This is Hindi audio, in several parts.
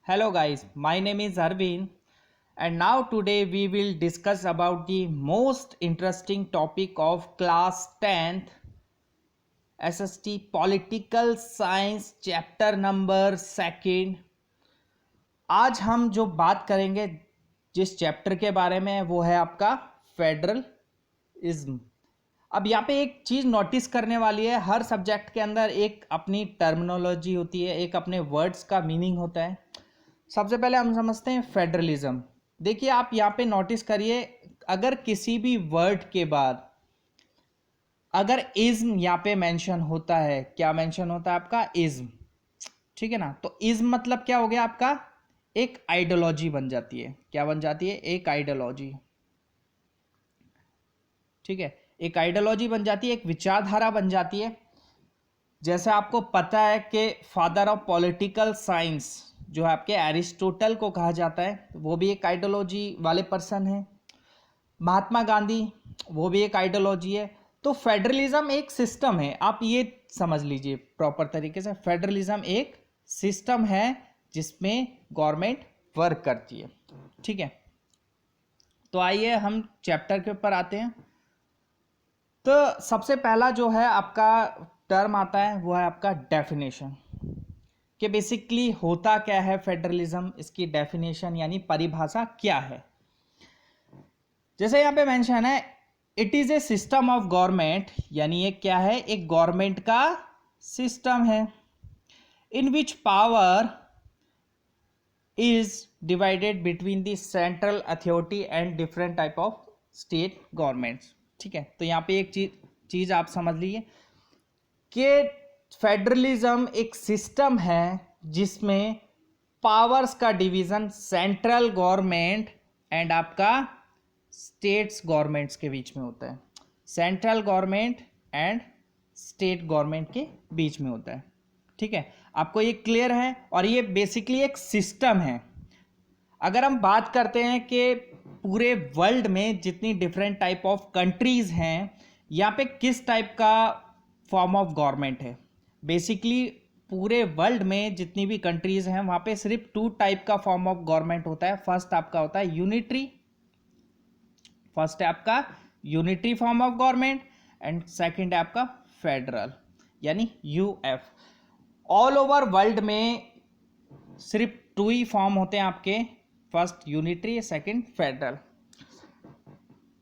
Hello guys, my name is Arvind and now today we will discuss about the most interesting topic of class 10th SST Political Science chapter number 2। आज हम जो बात करेंगे जिस चैप्टर के बारे में वो है आपका फेडरलिज्म। अब यहाँ पे एक चीज़ नोटिस करने वाली है, हर सब्जेक्ट के अंदर एक अपनी टर्मिनोलॉजी होती है, एक अपने वर्ड्स का मीनिंग होता है। सबसे पहले हम समझते हैं फेडरलिज्म। देखिए आप यहाँ पे नोटिस करिए, अगर किसी भी वर्ड के बाद अगर इज्म यहाँ पे मेंशन होता है, क्या मेंशन होता है आपका? इज्म, ठीक है ना। तो इज्म मतलब क्या हो गया आपका? एक आइडियोलॉजी बन जाती है। क्या बन जाती है? एक आइडियोलॉजी, ठीक है। एक आइडियोलॉजी बन जाती है, एक विचारधारा बन जाती है। जैसे आपको पता है कि फादर ऑफ पॉलिटिकल साइंस जो है आपके एरिस्टोटल को कहा जाता है, वो भी एक आइडियोलॉजी वाले पर्सन है। महात्मा गांधी, वो भी एक आइडियोलॉजी है। तो फेडरलिज्म एक सिस्टम है, आप ये समझ लीजिए प्रॉपर तरीके से। फेडरलिज्म एक सिस्टम है जिसमें गवर्नमेंट वर्क करती है, ठीक है। तो आइए हम चैप्टर के ऊपर आते हैं। तो सबसे पहला जो है आपका टर्म आता है वो है आपका डेफिनेशन, कि बेसिकली होता क्या है फेडरलिज्म, इसकी डेफिनेशन यानी परिभाषा क्या है। जैसे यहाँ पे मेंशन है, it is a system of government, यानी ये क्या है? एक गवर्नमेंट का सिस्टम है, in which power is divided between the central authority and different type of state governments, ठीक है। तो यहाँ पे एक चीज आप समझ लीजिए कि फेडरलिज्म एक सिस्टम है जिसमें पावर्स का डिवीजन सेंट्रल गवर्नमेंट एंड आपका स्टेट्स गवर्नमेंट्स के बीच में होता है। Central government and state government के बीच में होता है, ठीक है। आपको ये क्लियर है? और ये बेसिकली एक सिस्टम है। अगर हम बात करते हैं कि पूरे वर्ल्ड में जितनी डिफरेंट टाइप ऑफ कंट्रीज हैं, यहाँ पे किस टाइप का फॉर्म ऑफ गवर्नमेंट है, बेसिकली पूरे वर्ल्ड में जितनी भी कंट्रीज हैं वहाँ पे सिर्फ 2 टाइप का फॉर्म ऑफ गवर्नमेंट होता है। फर्स्ट आपका होता है यूनिटरी, फर्स्ट है आपका unitary form of government and second है आपका फेडरल यानी यूएफ। ऑल ओवर वर्ल्ड में सिर्फ 2 ही फॉर्म होते हैं आपके, first unitary, second federal.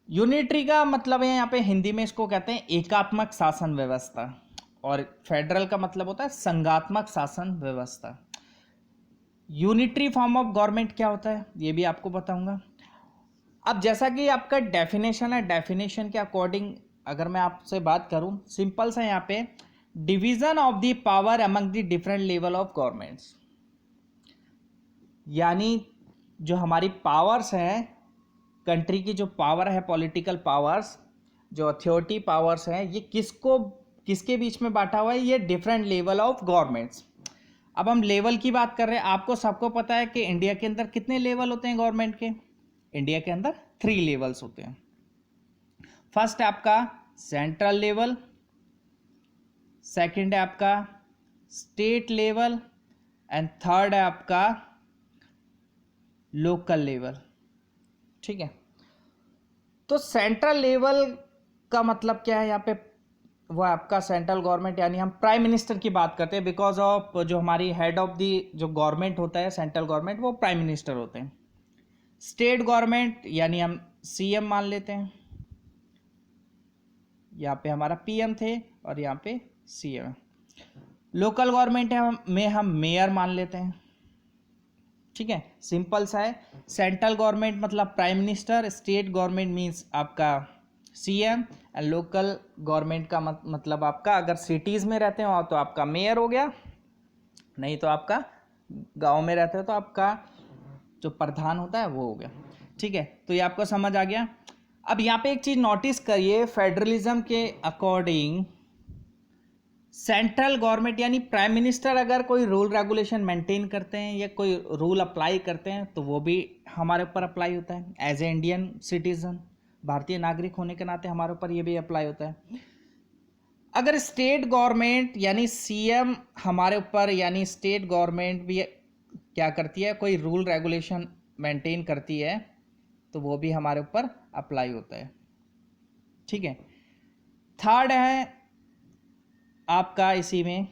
Unitary का मतलब है यहाँ पे हिंदी में इसको कहते हैं एकात्मक शासन व्यवस्था, और फेडरल का मतलब होता है संघात्मक शासन व्यवस्था। यूनिटरी फॉर्म ऑफ गवर्नमेंट क्या होता है ये भी आपको बताऊंगा। अब जैसा कि आपका डेफिनेशन है, डेफिनेशन के अकॉर्डिंग अगर मैं आपसे बात करूं, सिंपल सा यहाँ पे division of the power among the different level of governments, यानी जो हमारी पावर्स हैं, कंट्री की जो पावर है, पॉलिटिकल पावर्स, जो अथॉरिटी पावर्स हैं, ये किसके बीच में बांटा हुआ है? ये डिफरेंट लेवल ऑफ गवर्नमेंट्स। अब हम लेवल की बात कर रहे हैं, आपको सबको पता है कि इंडिया के अंदर कितने लेवल होते हैं गवर्नमेंट के? इंडिया के अंदर 3 लेवल्स होते हैं। फर्स्ट है आपका सेंट्रल लेवल, सेकंड है आपका स्टेट लेवल एंड थर्ड है आपका लोकल लेवल, ठीक है। तो सेंट्रल लेवल का मतलब क्या है यहाँ पे? वो आपका सेंट्रल गवर्नमेंट, यानी हम प्राइम मिनिस्टर की बात करते हैं, बिकॉज ऑफ जो हमारी हेड ऑफ दी जो गवर्नमेंट होता है सेंट्रल गवर्नमेंट, वो प्राइम मिनिस्टर होते हैं। स्टेट गवर्नमेंट यानी हम सीएम मान लेते हैं, यहाँ पे हमारा पीएम थे और यहाँ पे सीएम। लोकल गवर्नमेंट में हम मेयर मान लेते हैं, ठीक है। सिंपल सा है। सेंट्रल गवर्नमेंट मतलब prime minister, state government means आपका सीएम एंड लोकल गवर्नमेंट का मतलब आपका, अगर सिटीज में रहते हो तो आपका मेयर हो गया, नहीं तो आपका गांव में रहते हो तो आपका जो प्रधान होता है वो हो गया, ठीक है। तो ये आपको समझ आ गया। अब यहाँ पे एक चीज नोटिस करिए, फेडरलिज्म के अकॉर्डिंग सेंट्रल गवर्नमेंट यानी प्राइम मिनिस्टर अगर कोई रूल रेगुलेशन मेंटेन करते हैं या कोई रूल अप्लाई करते हैं तो वो भी हमारे ऊपर अप्लाई होता है। एज ए इंडियन सिटीजन, भारतीय नागरिक होने के नाते हमारे ऊपर ये भी अप्लाई होता है। अगर स्टेट गवर्नमेंट यानी सीएम हमारे ऊपर यानी स्टेट गवर्नमेंट भी क्या करती है, कोई रूल रेगुलेशन मेंटेन करती है, तो वो भी हमारे ऊपर अप्लाई होता है। ठीक है, थर्ड है आपका इसी में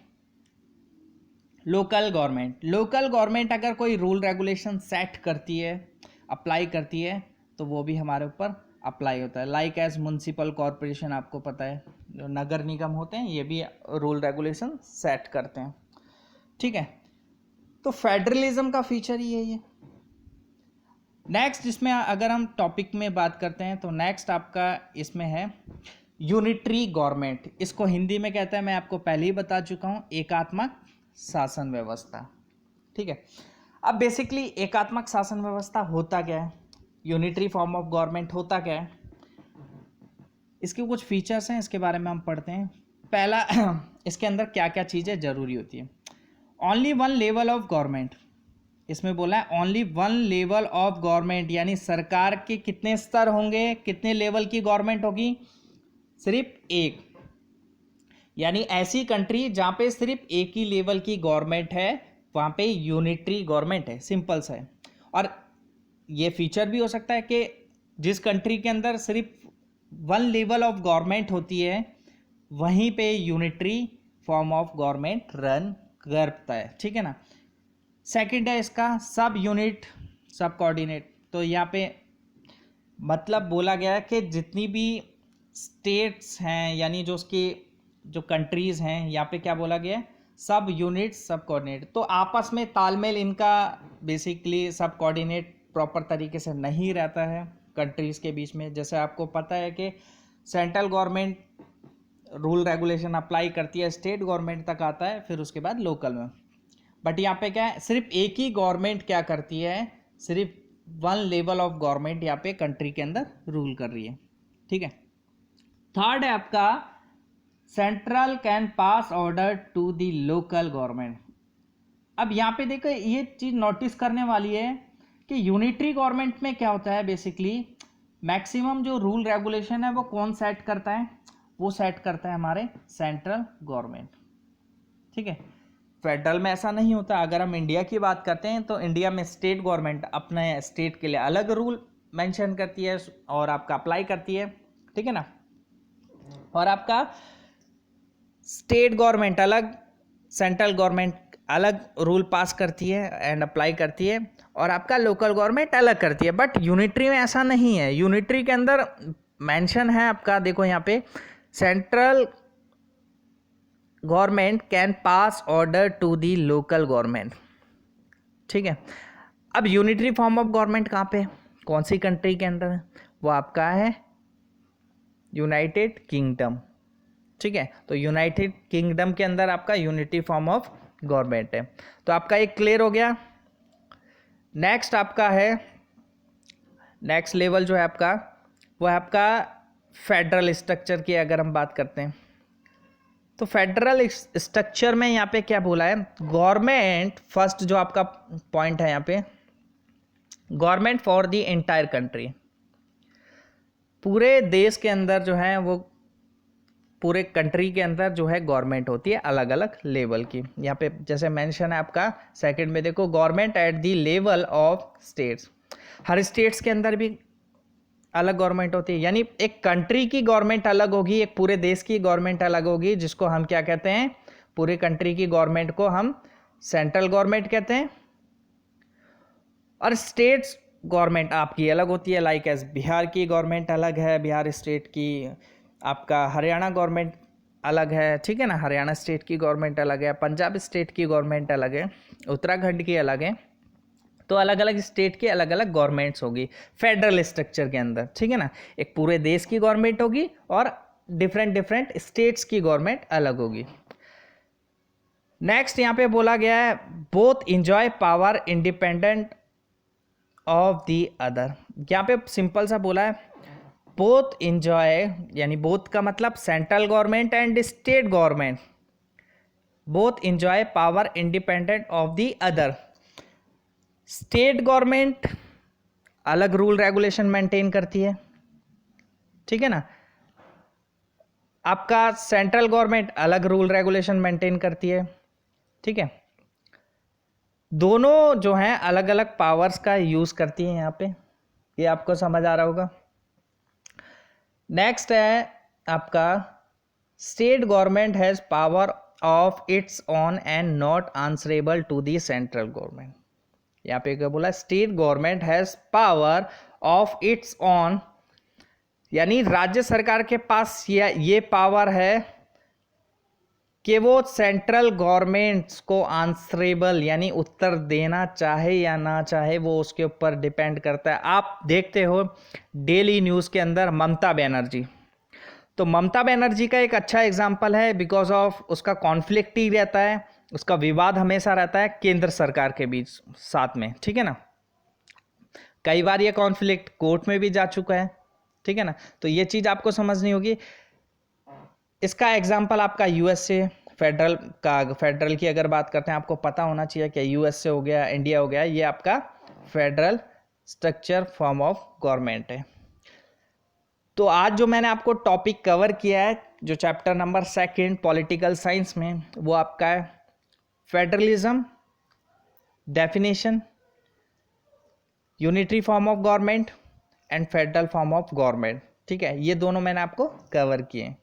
लोकल गवर्नमेंट। लोकल गवर्नमेंट अगर कोई रूल रेगुलेशन सेट करती है, अप्लाई करती है, तो वो भी हमारे ऊपर अप्लाई होता है। लाइक एज म्युनिसिपल कॉरपोरेशन, आपको पता है जो नगर निगम होते हैं, ये भी रूल रेगुलेशन सेट करते हैं। ठीक है, तो फेडरलिज्म का फीचर ही है ये। नेक्स्ट इसमें अगर हम टॉपिक में बात करते हैं, तो नेक्स्ट आपका इसमें है यूनिटरी गवर्नमेंट। इसको हिंदी में कहते हैं, मैं आपको पहले ही बता चुका हूँ, एकात्मक शासन व्यवस्था। ठीक है, अब बेसिकली एकात्मक शासन व्यवस्था होता क्या है, यूनिटरी फॉर्म ऑफ गवर्नमेंट होता क्या है, इसके कुछ फीचर्स हैं, इसके बारे में हम पढ़ते हैं। पहला इसके अंदर क्या क्या चीज़ें जरूरी होती है। Only one level of government, इसमें बोला है only one level of government, यानी सरकार के कितने स्तर होंगे, कितने लेवल की गवर्नमेंट होगी, सिर्फ एक। यानी ऐसी कंट्री जहाँ पे सिर्फ एक ही लेवल की गवर्नमेंट है, वहाँ पे यूनिटरी गवर्नमेंट है, सिंपल सा है। और ये फीचर भी हो सकता है कि जिस कंट्री के अंदर सिर्फ वन लेवल ऑफ गवर्नमेंट होती है, वहीं पे unitary form of government run करता है। ठीक है ना। सेकंड है इसका सब यूनिट सब कोऑर्डिनेट। तो यहाँ पे मतलब बोला गया है कि जितनी भी स्टेट्स हैं, यानी जो उसकी जो कंट्रीज़ हैं, यहाँ पे क्या बोला गया है, सब यूनिट सब कोऑर्डिनेट। तो आपस में तालमेल इनका बेसिकली सब कोऑर्डिनेट प्रॉपर तरीके से नहीं रहता है कंट्रीज़ के बीच में। जैसे आपको पता है कि central government rule regulation apply करती है, स्टेट गवर्नमेंट तक आता है, फिर उसके बाद लोकल में। बट यहाँ पे क्या है, सिर्फ एक ही गवर्नमेंट क्या करती है, सिर्फ वन लेवल ऑफ गवर्नमेंट यहाँ पे कंट्री के अंदर रूल कर रही है। ठीक है, थर्ड है आपका central can pass order to the local government. अब यहाँ पे देखो ये चीज नोटिस करने वाली है कि यूनिटरी गवर्नमेंट में क्या होता है, बेसिकली मैक्सिमम जो रूल रेगुलेशन है वो कौन सेट करता है, वो सेट करता है हमारे सेंट्रल गवर्नमेंट। ठीक है, फेडरल में ऐसा नहीं होता। अगर हम इंडिया की बात करते हैं तो इंडिया में स्टेट गवर्नमेंट अपने स्टेट के लिए अलग रूल मेंशन करती है और आपका अप्लाई करती है। ठीक है ना, और आपका स्टेट गवर्नमेंट अलग, सेंट्रल गवर्नमेंट अलग रूल पास करती है एंड अप्लाई करती है, और आपका लोकल गवर्नमेंट अलग करती है। बट यूनिटरी में ऐसा नहीं है। यूनिटरी के अंदर मेंशन है आपका, देखो यहाँ पे central government can pass order to the local government. ठीक है, अब यूनिटरी फॉर्म ऑफ गवर्नमेंट कहाँ पे, कौन सी कंट्री के अंदर है, वो आपका है यूनाइटेड किंगडम। ठीक है, तो यूनाइटेड किंगडम के अंदर आपका यूनिटरी फॉर्म ऑफ गवर्नमेंट है। तो आपका एक क्लियर हो गया। नेक्स्ट आपका है, नेक्स्ट लेवल जो है आपका, वो है आपका फेडरल स्ट्रक्चर की अगर हम बात करते हैं, तो फेडरल स्ट्रक्चर में यहाँ पे क्या बोला है, गवर्नमेंट फर्स्ट जो आपका पॉइंट है यहाँ पे, government for the entire country. पूरे देश के अंदर जो है वो पूरे कंट्री के अंदर जो है गवर्नमेंट होती है अलग अलग लेवल की। यहाँ पे जैसे मेंशन है आपका सेकंड में, देखो government at the level of states. Her states के अंदर भी अलग गवर्नमेंट होती है, यानी एक कंट्री की गवर्नमेंट अलग होगी, एक पूरे देश की गवर्नमेंट अलग होगी, जिसको हम क्या कहते हैं, पूरे कंट्री की गवर्नमेंट को हम सेंट्रल गवर्नमेंट कहते हैं। और स्टेट्स गवर्नमेंट आपकी अलग होती है, लाइक एज बिहार की गवर्नमेंट अलग है, बिहार स्टेट की, आपका हरियाणा गवर्नमेंट अलग है। ठीक है ना, हरियाणा स्टेट की गवर्नमेंट अलग है, पंजाब स्टेट की गवर्नमेंट अलग है, उत्तराखंड की अलग है। तो अलग अलग स्टेट की अलग अलग गवर्नमेंट्स होगी फेडरल स्ट्रक्चर के अंदर। ठीक है ना, एक पूरे देश की गवर्नमेंट होगी और डिफरेंट स्टेट्स की गवर्नमेंट अलग होगी। नेक्स्ट यहाँ पे बोला गया है both enjoy power independent of the other. यहाँ पे सिंपल सा बोला है बोथ इंजॉय, यानी बोथ का मतलब central government and state government both enjoy power independent of the other. State government अलग रूल रेगुलेशन मेंटेन करती है। ठीक है ना, आपका सेंट्रल गवर्नमेंट अलग रूल रेगुलेशन मेंटेन करती है। ठीक है, दोनों जो हैं अलग अलग पावर्स का यूज़ करती हैं यहाँ पे, ये आपको समझ आ रहा होगा। नेक्स्ट है आपका state government has power of its own and not answerable to the central government. यहाँ पे क्या बोला, state government has power of its own, यानी राज्य सरकार के पास ये पावर है कि वो सेंट्रल गवर्नमेंट्स को आंसरेबल यानी उत्तर देना चाहे या ना चाहे, वो उसके ऊपर डिपेंड करता है। आप देखते हो डेली न्यूज़ के अंदर ममता बनर्जी, तो ममता बनर्जी का एक अच्छा एग्जाम्पल है, बिकॉज ऑफ उसका कॉन्फ्लिक्ट ही रहता है, उसका विवाद हमेशा रहता है केंद्र सरकार के बीच साथ में, ठीक है ना। कई बार ये कॉन्फ्लिक्ट कोर्ट में भी जा चुका है, ठीक है ना। तो ये चीज़ आपको समझनी होगी। इसका एग्जाम्पल आपका यूएसए फेडरल की अगर बात करते हैं, आपको पता होना चाहिए कि यूएसए हो गया, इंडिया हो गया, ये आपका federal structure form of government है। तो आज जो मैंने आपको टॉपिक कवर किया है, जो चैप्टर नंबर 2 पॉलिटिकल साइंस में, वो आपका है federalism, definition, unitary form of government and federal form of government, ठीक है। ये दोनों मैंने आपको कवर किए हैं।